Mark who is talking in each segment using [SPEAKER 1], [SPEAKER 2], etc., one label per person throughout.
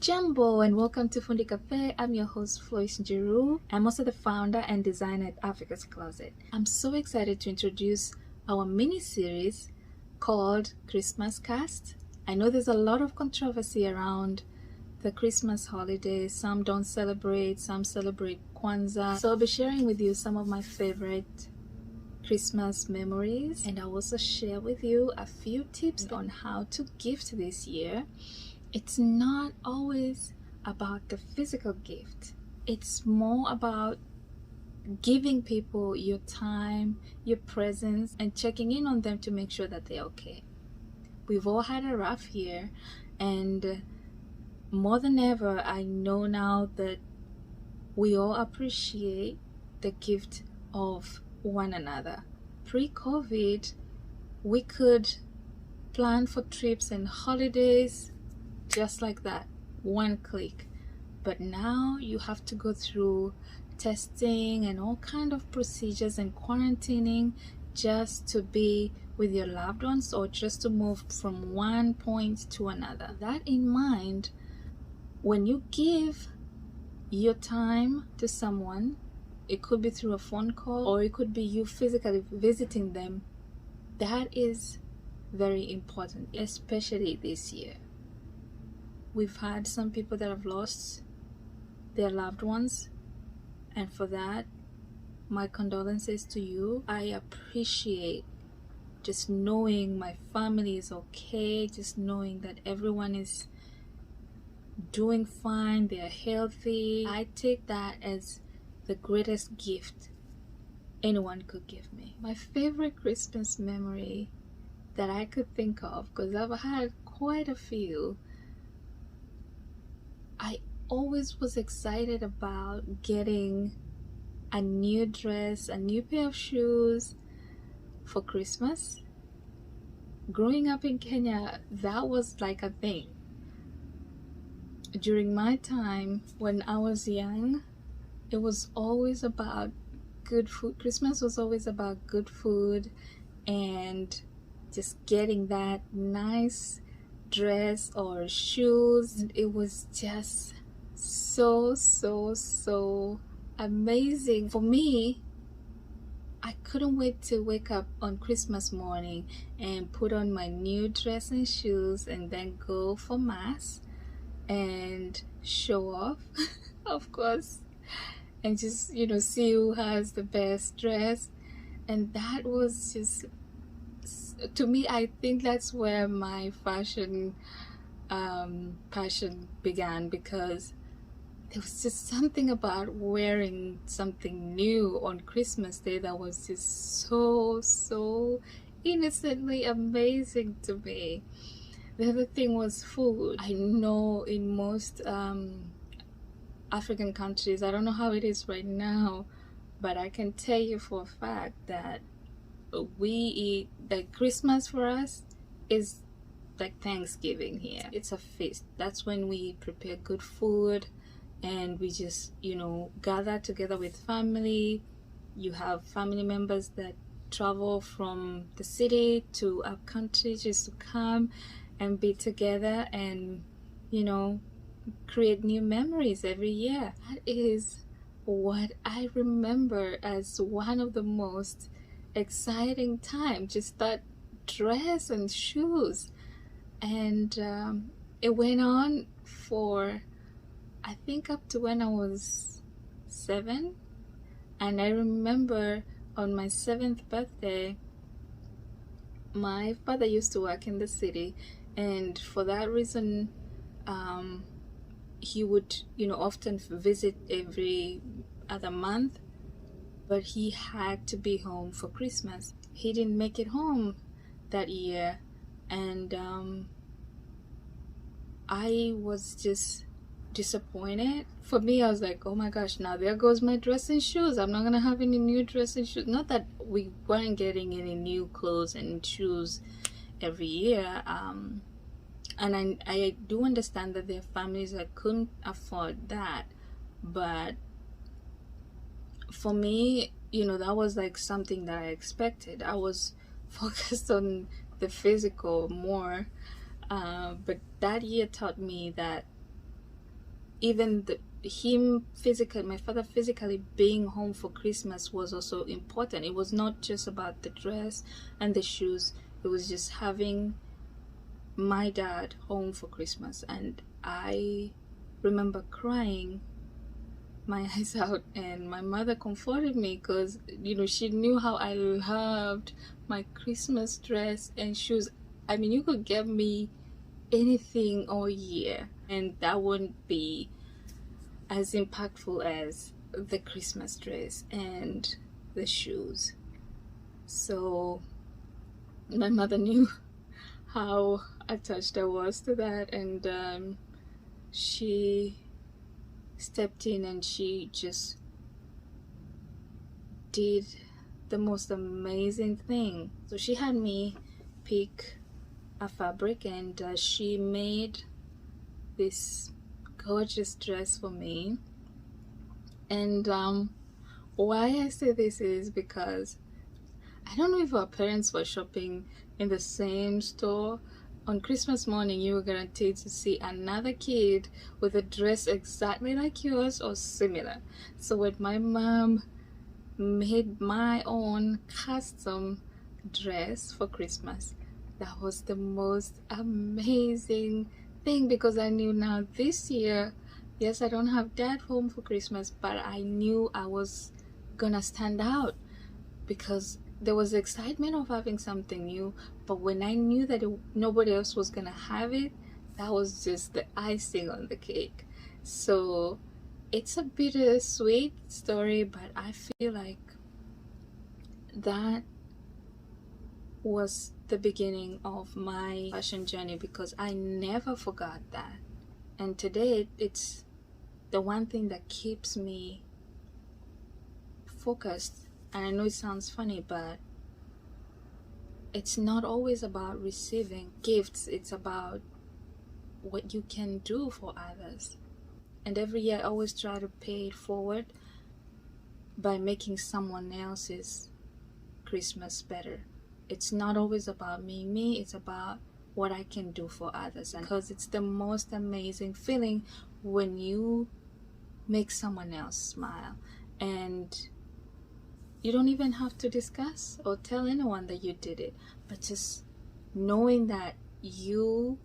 [SPEAKER 1] Jambo and welcome to Fundi Cafe. I'm your host Floyce Giroux. I'm also the founder and designer at Africa's Closet. I'm so excited to introduce our mini-series called CHRISTMASCAST. I know there's a lot of controversy around the Christmas holiday. Some don't celebrate, some celebrate Kwanzaa. So I'll be sharing with you some of my favorite Christmas memories, and I'll also share with you a few tips on how to gift this year. It's not always about the physical gift. It's more about giving people your time, your presence, and checking in on them to make sure that they're okay. We've all had a rough year, and more than ever, I know now that we all appreciate the gift of one another. Pre-COVID, we could plan for trips and holidays just like that, one click. But now you have to go through testing and all kind of procedures and quarantining just to be with your loved ones or just to move from one point to another. That in mind, when you give your time to someone, it could be through a phone call or it could be you physically visiting them. That is very important, especially this year. We've had some people that have lost their loved ones, and for that, my condolences to you. I appreciate just knowing my family is okay, just knowing that everyone is doing fine, they're healthy. I take that as the greatest gift anyone could give me. My favorite Christmas memory that I could think of, because I've had quite a few, I always was excited about getting a new dress, a new pair of shoes for Christmas. Growing up in Kenya, that was like a thing. During my time when I was young, it was always about good food. Christmas was always about good food and just getting that nice dress or shoes. It was just so amazing. For me, I couldn't wait to wake up on Christmas morning and put on my new dress and shoes and then go for mass and show off of course, and just see who has the best dress. And that was just, to me, I think that's where my fashion passion began, because there was just something about wearing something new on Christmas Day that was just so innocently amazing to me. The other thing was food. I know in most African countries, I don't know how it is right now, but I can tell you for a fact that we eat, like, Christmas for us is like Thanksgiving here. It's a feast. That's when we prepare good food and we just gather together with family. You have family members that travel from the city to our country just to come and be together and create new memories every year. That is what I remember as one of the most exciting time, just that dress and shoes. And it went on for, I think, up to when I was 7. And I remember on my 7th birthday, my father used to work in the city, and for that reason he would often visit every other month, but he had to be home for Christmas. He didn't make it home that year, and I was just disappointed. For me, I was like, oh my gosh, now there goes my dress and shoes. I'm not gonna have any new dress and shoes. Not that we weren't getting any new clothes and shoes every year, and I do understand that there are families that couldn't afford that, but for me, that was like something that I expected. I was focused on the physical more, but that year taught me that even my father physically being home for Christmas was also important. It was not just about the dress and the shoes. It was just having my dad home for Christmas. And I remember crying my eyes out, and my mother comforted me because, you know, she knew how I loved my Christmas dress and shoes. I mean, you could get me anything all year and that wouldn't be as impactful as the Christmas dress and the shoes. So my mother knew how attached I was to that, and she stepped in and she just did the most amazing thing. So she had me pick a fabric, and she made this gorgeous dress for me. And why I say this is because I don't know if our parents were shopping in the same store. On Christmas morning, you were guaranteed to see another kid with a dress exactly like yours or similar. So when my mom made my own custom dress for Christmas, that was the most amazing thing, because I knew now this year, yes, I don't have dad home for Christmas, but I knew I was gonna stand out because there was the excitement of having something new. But when I knew that nobody else was gonna have it, that was just the icing on the cake. So it's a bittersweet story, but I feel like that was the beginning of my fashion journey, because I never forgot that. And today it's the one thing that keeps me focused. And I know it sounds funny, but it's not always about receiving gifts. It's about what you can do for others. And every year I always try to pay it forward by making someone else's Christmas better. It's not always about me, it's about what I can do for others. And because it's the most amazing feeling when you make someone else smile, and you don't even have to discuss or tell anyone that you did it, but just knowing that you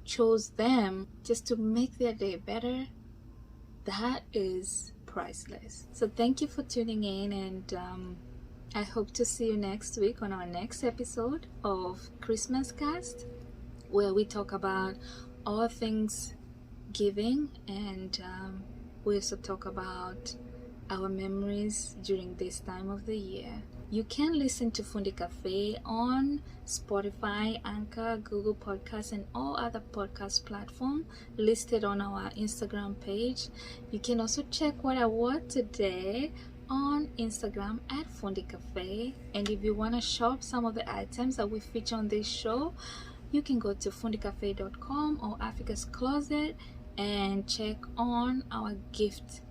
[SPEAKER 1] chose them just to make their day better, that is priceless. So thank you for tuning in, and I hope to see you next week on our next episode of CHRISTMAScast, where we talk about all things giving, and we also talk about our memories during this time of the year. You can listen to Fundi Cafe on Spotify, Anchor, Google Podcasts, and all other podcast platforms listed on our Instagram page. You can also check what I wore today on Instagram at Fundi Cafe. And if you want to shop some of the items that we feature on this show, you can go to fundicafe.com or Africa's Closet and check on our gift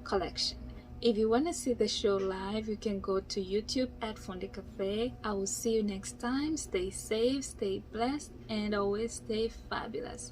[SPEAKER 1] collection. If you want to see the show live, you can go to YouTube at Fundi Cafe. I will see you next time. Stay safe, stay blessed, and always stay fabulous.